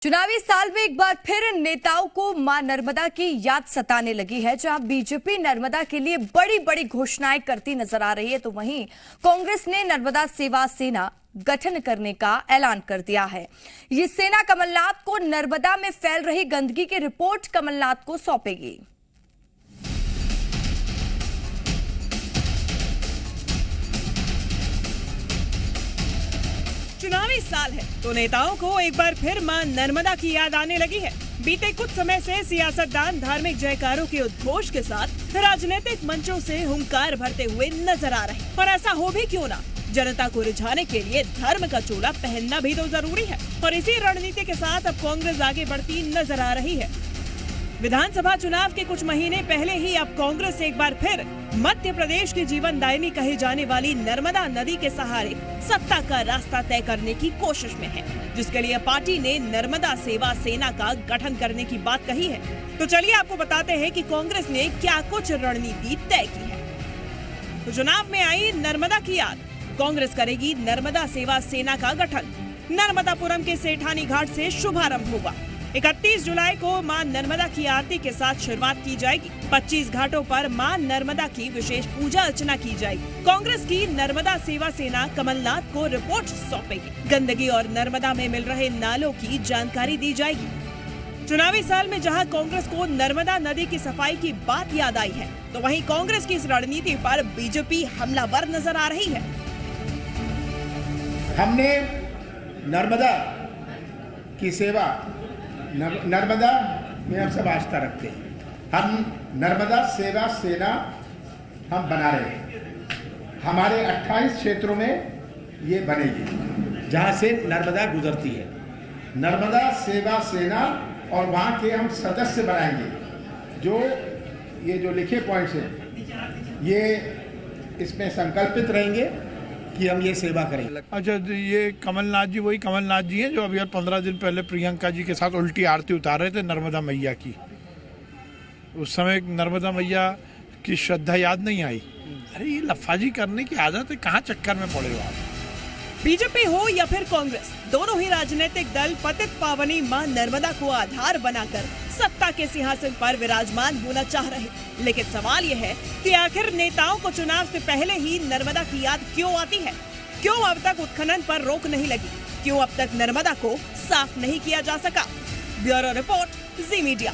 चुनावी साल में एक बार फिर नेताओं को मां नर्मदा की याद सताने लगी है। जहां बीजेपी नर्मदा के लिए बड़ी बड़ी घोषणाएं करती नजर आ रही है, तो वहीं कांग्रेस ने नर्मदा सेवा सेना गठन करने का ऐलान कर दिया है। ये सेना कमलनाथ को नर्मदा में फैल रही गंदगी की रिपोर्ट कमलनाथ को सौंपेगी। चुनावी साल है तो नेताओं को एक बार फिर मां नर्मदा की याद आने लगी है। बीते कुछ समय से सियासतदान धार्मिक जयकारों के उद्घोष के साथ राजनीतिक मंचों से हुंकार भरते हुए नजर आ रहे हैं। और ऐसा हो भी क्यों ना, जनता को रिझाने के लिए धर्म का चोला पहनना भी तो जरूरी है। और इसी रणनीति के साथ अब कांग्रेस आगे बढ़ती नजर आ रही है। विधानसभा चुनाव के कुछ महीने पहले ही अब कांग्रेस एक बार फिर मध्य प्रदेश की जीवनदायिनी कही जाने वाली नर्मदा नदी के सहारे सत्ता का रास्ता तय करने की कोशिश में है, जिसके लिए पार्टी ने नर्मदा सेवा सेना का गठन करने की बात कही है। तो चलिए आपको बताते हैं कि कांग्रेस ने क्या कुछ रणनीति तय की है। तो चुनाव में आई नर्मदा की याद, कांग्रेस करेगी नर्मदा सेवा सेना का गठन। नर्मदापुरम के सेठानी घाट से शुभारंभ होगा। 31 जुलाई को मां नर्मदा की आरती के साथ शुरुआत की जाएगी। 25 घाटों पर मां नर्मदा की विशेष पूजा अर्चना की जाएगी। कांग्रेस की नर्मदा सेवा सेना कमलनाथ को रिपोर्ट सौंपेगी। गंदगी और नर्मदा में मिल रहे नालों की जानकारी दी जाएगी। चुनावी साल में जहां कांग्रेस को नर्मदा नदी की सफाई की बात याद आई है, तो वहीं कांग्रेस की इस रणनीति पर बीजेपी हमलावर नजर आ रही है। हमने नर्मदा की सेवा, नर्मदा में हम सब आस्था रखते हैं। हम नर्मदा सेवा सेना हम बना रहे हैं। हमारे 28 क्षेत्रों में ये बनेगी जहाँ से नर्मदा गुजरती है। नर्मदा सेवा सेना और वहाँ के हम सदस्य बनाएंगे। ये जो लिखे पॉइंट्स हैं ये इसमें संकल्पित रहेंगे कि हम ये सेवा करेंगे। अच्छा, ये कमलनाथ जी वही कमलनाथ जी हैं जो अभी 15 दिन पहले प्रियंका जी के साथ उल्टी आरती उतार रहे थे नर्मदा मैया की। उस समय नर्मदा मैया की श्रद्धा याद नहीं आई। अरे ये लफाजी करने की आदत है, कहाँ चक्कर में पड़े हो आप। बीजेपी हो या फिर कांग्रेस, दोनों ही राजनीतिक दल पतित पावनी मां नर्मदा को आधार बनाकर सत्ता के सिंहासन पर विराजमान होना चाह रहे। लेकिन सवाल यह है कि आखिर नेताओं को चुनाव से पहले ही नर्मदा की याद क्यों आती है? क्यों अब तक उत्खनन पर रोक नहीं लगी? क्यों अब तक नर्मदा को साफ नहीं किया जा सका? ब्यूरो रिपोर्ट, जी मीडिया।